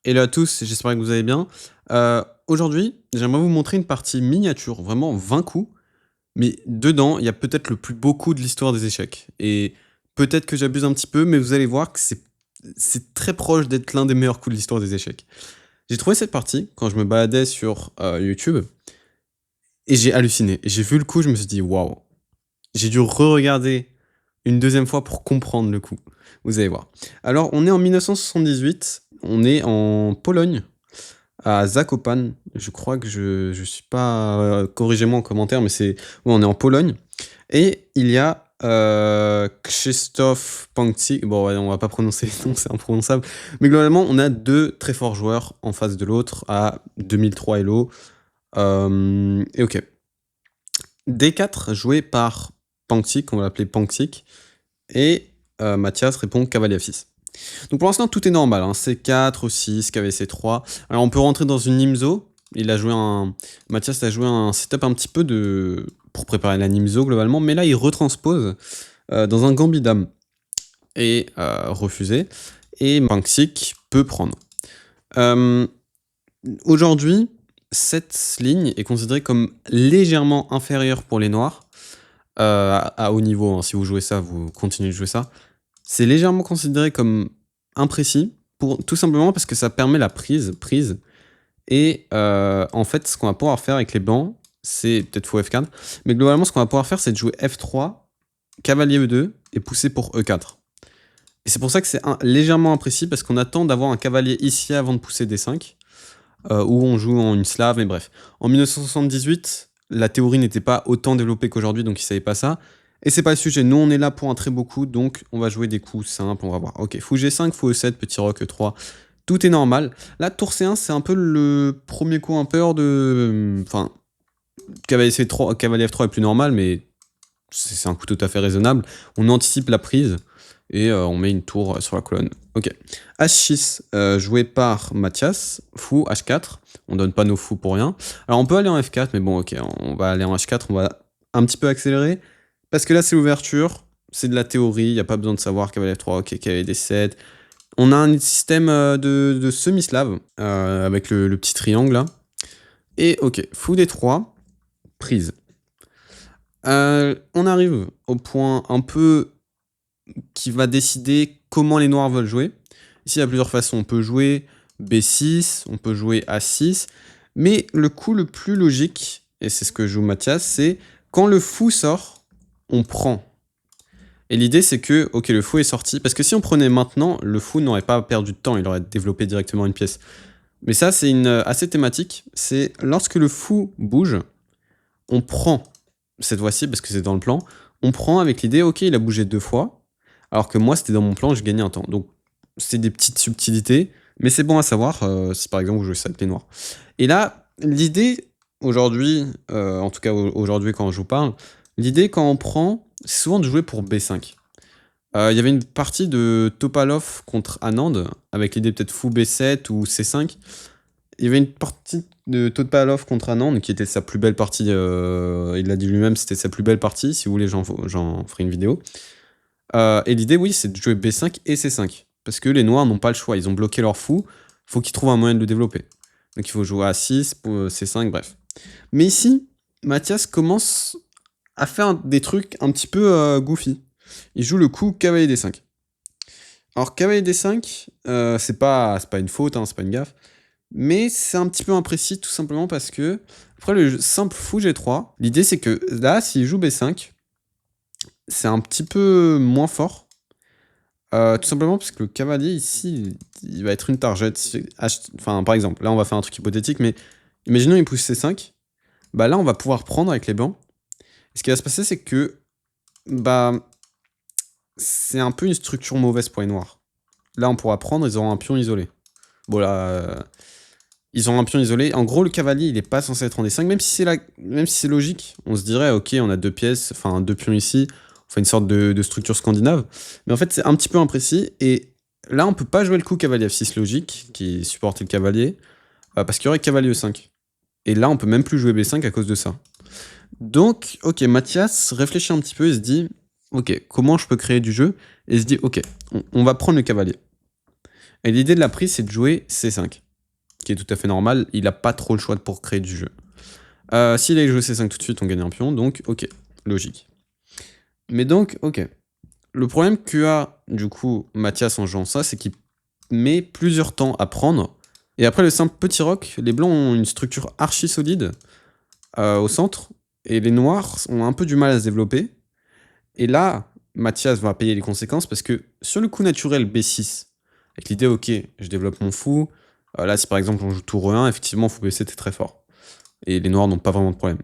Hello à tous, j'espère que vous allez bien. Aujourd'hui, j'aimerais vous montrer une partie miniature, vraiment 20 coups, mais dedans, il y a peut-être le plus beau coup de l'histoire des échecs. Et peut-être que j'abuse un petit peu, mais vous allez voir que c'est très proche d'être l'un des meilleurs coups de l'histoire des échecs. J'ai trouvé cette partie quand je me baladais sur YouTube et j'ai halluciné. Et j'ai vu le coup, je me suis dit waouh. J'ai dû re-regarder une deuxième fois pour comprendre le coup. Vous allez voir. Alors, on est en 1978, on est en Pologne, à Zakopane. Je crois que je suis pas, corrigez-moi en commentaire, mais c'est ouais, on est en Pologne et il y a, Krzysztof Pankczyk. Bon, ouais, on va pas prononcer les noms, c'est imprononçable, mais globalement, on a 2 très forts joueurs en face de l'autre à 2003 Elo, et OK. D4 joué par Pankczyk, on va l'appeler Pankczyk et Mathias répond cavalier F6. Donc pour l'instant, tout est normal, hein. C4, O6, KV-C3. Alors on peut rentrer dans une Nimzo. Mathias a joué un setup un petit peu pour préparer la Nimzo globalement, mais là il retranspose dans un Gambit Dame et refusé. Et Pankczyk peut prendre. Euh, Aujourd'hui, cette ligne est considérée comme légèrement inférieure pour les noirs, à haut niveau, hein. Si vous jouez ça, vous continuez de jouer ça. C'est légèrement considéré comme imprécis, tout simplement parce que ça permet la prise. Et en fait, ce qu'on va pouvoir faire avec les blancs, c'est peut-être faux F4, mais globalement, ce qu'on va pouvoir faire, c'est de jouer F3, cavalier E2 et pousser pour E4. Et c'est pour ça que c'est légèrement imprécis, parce qu'on attend d'avoir un cavalier ici avant de pousser D5, où on joue en une slave, mais bref. En 1978, la théorie n'était pas autant développée qu'aujourd'hui, donc ils savaient pas ça. Et c'est pas le sujet, nous on est là pour un très beau coup, donc on va jouer des coups simples, on va voir. Ok, fou G5, fou E7, petit roc E3, tout est normal. Là, tour C1, c'est un peu le premier coup un peu hors de... Enfin, cavalier C3, cavalier F3 est plus normal, mais c'est un coup tout à fait raisonnable. On anticipe la prise, et on met une tour sur la colonne. Ok. H6, joué par Mathias, fou, H4, on donne pas nos fous pour rien. Alors on peut aller en F4, mais bon, ok, on va aller en H4, on va un petit peu accélérer, parce que là c'est l'ouverture, c'est de la théorie, il n'y a pas besoin de savoir cavalier F3, ok, cavalier D7. On a un système de semi-slave, avec le petit triangle là. Et ok, fou D3, prise. On arrive au point un peu qui va décider comment les noirs veulent jouer. Ici, il y a plusieurs façons. On peut jouer B6, on peut jouer A6, mais le coup le plus logique, et c'est ce que joue Mathias, c'est quand le fou sort, on prend. Et l'idée, c'est que, ok, le fou est sorti, parce que si on prenait maintenant, le fou n'aurait pas perdu de temps, il aurait développé directement une pièce. Mais ça, c'est assez thématique, c'est lorsque le fou bouge, on prend, cette fois-ci, parce que c'est dans le plan, on prend avec l'idée, ok, il a bougé 2 fois, alors que moi, c'était dans mon plan, je gagnais un temps. Donc, c'est des petites subtilités, mais c'est bon à savoir si par exemple vous jouez ça avec les noirs. Et là, l'idée, aujourd'hui, en tout cas aujourd'hui quand je vous parle, l'idée quand on prend, c'est souvent de jouer pour B5. Il y avait une partie de Topalov contre Anand, avec l'idée peut-être fou B7 ou C5. Il y avait une partie de Topalov contre Anand qui était sa plus belle partie, il l'a dit lui-même, c'était sa plus belle partie, si vous voulez j'en ferai une vidéo. Et l'idée, oui, c'est de jouer B5 et C5. Parce que les noirs n'ont pas le choix, ils ont bloqué leur fou, faut qu'ils trouvent un moyen de le développer. Donc il faut jouer A6, C5, bref. Mais ici, Mathias commence à faire des trucs un petit peu goofy. Il joue le coup cavalier D5. Alors cavalier D5, c'est pas une faute, hein, c'est pas une gaffe, mais c'est un petit peu imprécis tout simplement parce que, après le simple fou G3, l'idée c'est que là, s'il joue B5, c'est un petit peu moins fort. Tout simplement parce que le cavalier ici, il va être une target. Enfin, par exemple, là on va faire un truc hypothétique, mais imaginons il pousse C5, bah là on va pouvoir prendre avec les blancs. Et ce qui va se passer, c'est que bah c'est un peu une structure mauvaise pour les noirs. Là on pourra prendre, ils auront un pion isolé. Bon là, ils ont un pion isolé. En gros, le cavalier il est pas censé être en D5, même si c'est logique. On se dirait, ok, on a 2 pièces, enfin 2 pions ici, on fait une sorte de structure scandinave. Mais en fait, c'est un petit peu imprécis. Et là, on peut pas jouer le coup cavalier F6 logique, qui supportait le cavalier, parce qu'il y aurait cavalier E5. Et là, on peut même plus jouer B5 à cause de ça. Donc, ok, Mathias réfléchit un petit peu et se dit, ok, comment je peux créer du jeu? Et se dit, ok, on va prendre le cavalier. Et l'idée de la prise, c'est de jouer C5, qui est tout à fait normal. Il n'a pas trop le choix pour créer du jeu. S'il allait jouer C5 tout de suite, on gagne un pion, donc ok, logique. Mais donc, ok. Le problème qu'a, du coup, Mathias en jouant ça, c'est qu'il met plusieurs temps à prendre. Et après le simple petit roc, les blancs ont une structure archi solide au centre, et les noirs ont un peu du mal à se développer. Et là, Mathias va payer les conséquences, parce que sur le coup naturel B6, avec l'idée, ok, je développe mon fou, là si par exemple on joue tour E1, effectivement fou B7 est très fort. Et les noirs n'ont pas vraiment de problème.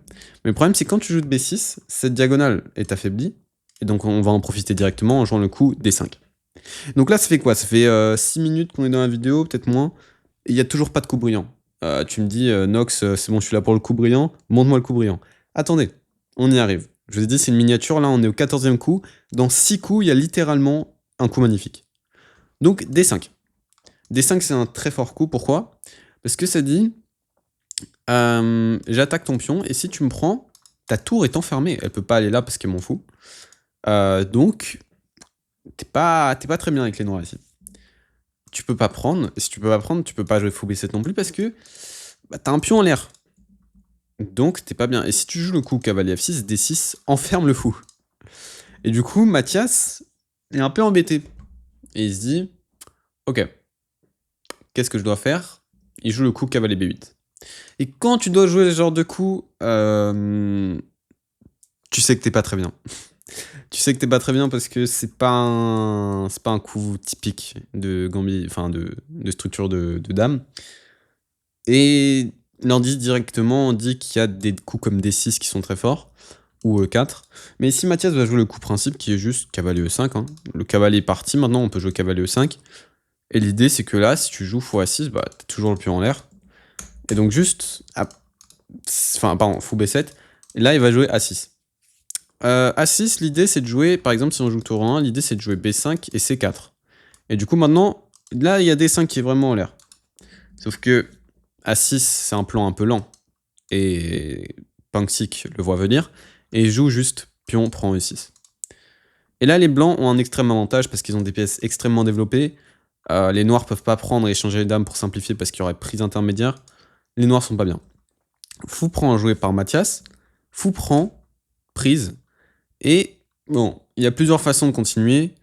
Mais le problème c'est quand tu joues de B6, cette diagonale est affaiblie, et donc on va en profiter directement en jouant le coup D5. Donc là ça fait quoi? Ça fait 6 minutes qu'on est dans la vidéo, peut-être moins, et il n'y a toujours pas de coup brillant. Tu me dis, Nox, c'est bon, je suis là pour le coup brillant, montre-moi le coup brillant. Attendez, on y arrive. Je vous ai dit, c'est une miniature, là on est au 14e coup. Dans 6 coups, il y a littéralement un coup magnifique. Donc D5. D5 c'est un très fort coup, pourquoi? Parce que ça dit, j'attaque ton pion, et si tu me prends, ta tour est enfermée. Elle peut pas aller là parce qu'elle m'en fout. Donc, t'es pas très bien avec les noirs ici. Tu peux pas prendre, et si tu peux pas prendre, tu peux pas jouer fou B7 non plus parce que bah, t'as un pion en l'air. Donc t'es pas bien. Et si tu joues le coup cavalier F6, D6 enferme le fou. Et du coup, Mathias est un peu embêté. Et il se dit, ok, qu'est-ce que je dois faire? Il joue le coup cavalier B8. Et quand tu dois jouer ce genre de coup, tu sais que t'es pas très bien. Tu sais que t'es pas très bien parce que c'est pas un coup typique de Gambi, enfin de structure de dame. Et l'indice directement dit qu'il y a des coups comme D6 qui sont très forts, ou E4. Mais ici, Mathias va jouer le coup principe qui est juste cavalier E5. Hein. Le cavalier est parti, maintenant on peut jouer cavalier E5. Et l'idée c'est que là, si tu joues fou A6, bah t'as toujours le pion en l'air. Et donc juste, enfin pardon, fou B7. Et là il va jouer A6. A6, l'idée c'est de jouer, par exemple si on joue tour 1, l'idée c'est de jouer B5 et C4. Et du coup maintenant, là il y a D5 qui est vraiment en l'air. Sauf que A6 c'est un plan un peu lent. Et Punksik le voit venir. Et il joue juste pion prend E6. Et là les blancs ont un extrême avantage parce qu'ils ont des pièces extrêmement développées. Les noirs peuvent pas prendre et échanger les dames pour simplifier parce qu'il y aurait prise intermédiaire. Les noirs sont pas bien. Fou prend joué par Mathias. Fou prend prise. Et bon, il y a plusieurs façons de continuer.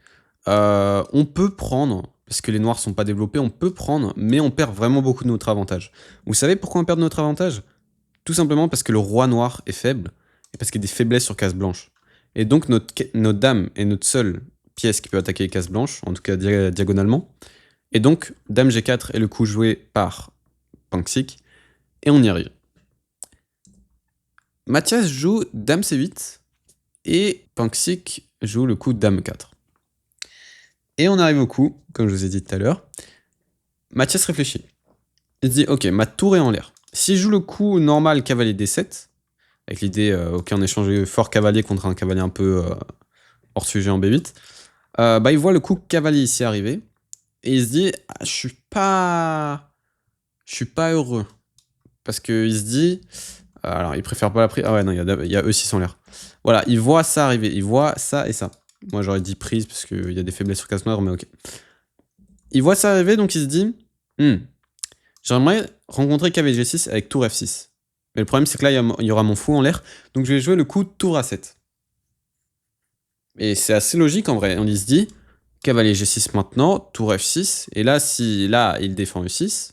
On peut prendre, parce que les noirs sont pas développés, on peut prendre, mais on perd vraiment beaucoup de notre avantage. Vous savez pourquoi on perd notre avantage? Tout simplement parce que le roi noir est faible, et parce qu'il y a des faiblesses sur case blanche. Et donc notre dame est notre seule pièce qui peut attaquer les cases blanches, en tout cas diagonalement. Et donc, dame G4 est le coup joué par Punksik, et on y arrive. Mathias joue dame C8, et Punksik joue le coup dame 4. Et on arrive au coup, comme je vous ai dit tout à l'heure. Mathias réfléchit. Il se dit, ok, ma tour est en l'air. Si je joue le coup normal cavalier D7, avec l'idée, ok, on échange fort cavalier contre un cavalier un peu hors sujet en B8, bah il voit le coup cavalier ici arriver, et il se dit, ah, je suis pas heureux. Parce qu'il se dit, alors il préfère pas la prise, ah ouais non, il y a E6 en l'air. Voilà, il voit ça arriver, il voit ça et ça. Moi j'aurais dit prise parce qu'il y a des faiblesses sur casse noire, mais ok. Il voit ça arriver, donc il se dit, j'aimerais rencontrer cavalier G6 avec tour F6. Mais le problème c'est que là il y aura mon fou en l'air, donc je vais jouer le coup tour A7. Et c'est assez logique en vrai, on y se dit, cavalier G6 maintenant, tour F6, et là si là il défend E6,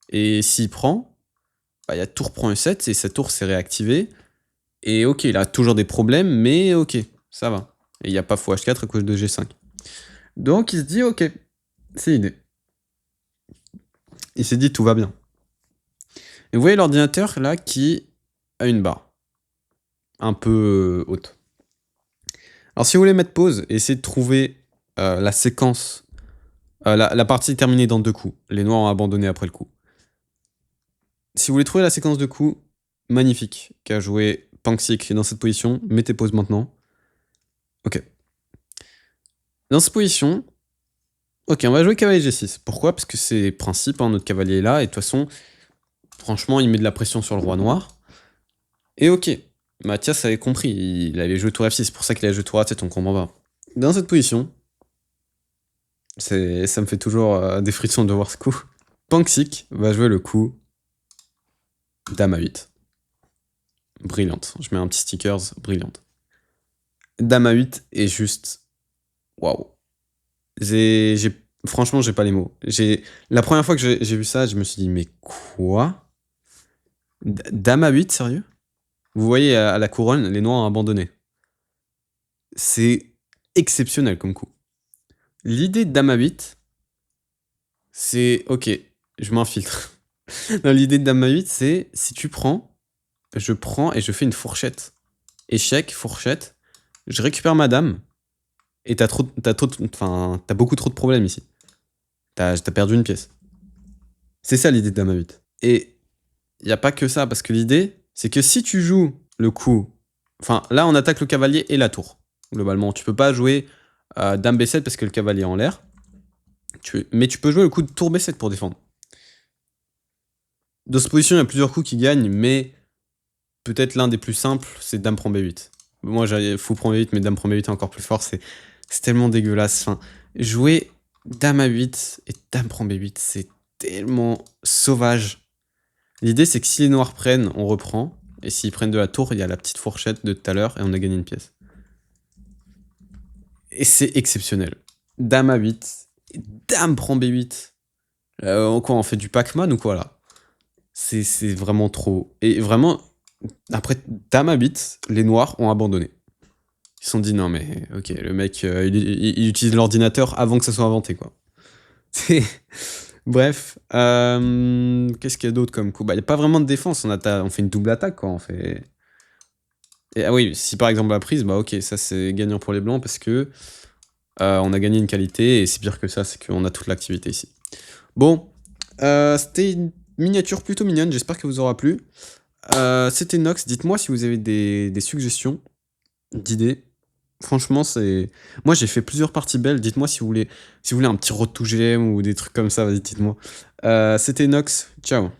et s'il prend, bah, il y a tour prend E7, et sa tour s'est réactivée, et ok, il a toujours des problèmes, mais ok, ça va. Et il n'y a pas fou H4 à cause de G5. Donc il se dit, ok, c'est l'idée. Il s'est dit, tout va bien. Et vous voyez l'ordinateur là qui a une barre. Un peu haute. Alors si vous voulez mettre pause et essayer de trouver la séquence, la partie terminée dans 2 coups. Les noirs ont abandonné après le coup. Si vous voulez trouver la séquence de coups, magnifique, qu'a joué Punksik dans cette position, mettez pause maintenant. Ok. Dans cette position, ok, on va jouer cavalier G6. Pourquoi? Parce que c'est principe, hein, notre cavalier est là, et de toute façon, franchement, il met de la pression sur le roi noir. Et ok, Mathias avait compris, il avait joué tour F6, c'est pour ça qu'il a joué tour A7, on comprend pas. Dans cette position, Ça me fait toujours des frissons de voir ce coup. Panxic va jouer le coup Dame à 8. Brillante. Je mets un petit stickers, brillante. Dame à 8 est juste... Waouh. Franchement, j'ai pas les mots. La première fois que j'ai vu ça, je me suis dit, mais quoi? Dame à 8, sérieux? Vous voyez, à la couronne, les noirs ont abandonné. C'est exceptionnel comme coup. L'idée de Dame à 8, c'est... Ok, je m'infiltre. Non, l'idée de Dame à 8, c'est si tu prends, je prends et je fais une fourchette. Échec, fourchette, je récupère ma dame, et t'as beaucoup trop de problèmes ici. T'as perdu une pièce. C'est ça l'idée de Dame à 8. Et il n'y a pas que ça, parce que l'idée, c'est que si tu joues le coup... Enfin, là, on attaque le cavalier et la tour. Globalement, tu peux pas jouer Dame B7 parce que le cavalier est en l'air. Mais tu peux jouer le coup de tour B7 pour défendre. Dans cette position, il y a plusieurs coups qui gagnent, mais peut-être l'un des plus simples, c'est Dame prend B8. Moi, j'ai fou prend B8, mais Dame prend B8 est encore plus fort. C'est tellement dégueulasse. Enfin, jouer Dame à 8 et Dame prend B8, c'est tellement sauvage. L'idée, c'est que si les noirs prennent, on reprend. Et s'ils prennent de la tour, il y a la petite fourchette de tout à l'heure et on a gagné une pièce. Et c'est exceptionnel. Dame à 8. Dame prend B8. Quoi, on fait du Pac-Man ou quoi là? C'est vraiment trop. Et vraiment, après Dame à 8, les noirs ont abandonné. Ils se sont dit non mais ok, le mec, il utilise l'ordinateur avant que ça soit inventé quoi. Bref, qu'est-ce qu'il y a d'autre comme coup? Bah, il n'y a pas vraiment de défense, on fait une double attaque, quoi, on fait... Et, ah oui, si par exemple la prise, bah ok, ça c'est gagnant pour les blancs parce que on a gagné une qualité, et c'est pire que ça, c'est qu'on a toute l'activité ici. Bon, c'était une miniature plutôt mignonne, j'espère que vous aura plu. C'était Nox, dites-moi si vous avez des suggestions, d'idées. Franchement, c'est... Moi, j'ai fait plusieurs parties belles. Dites-moi si vous voulez un petit road to GM ou des trucs comme ça. Vas-y, dites-moi. C'était Nox. Ciao.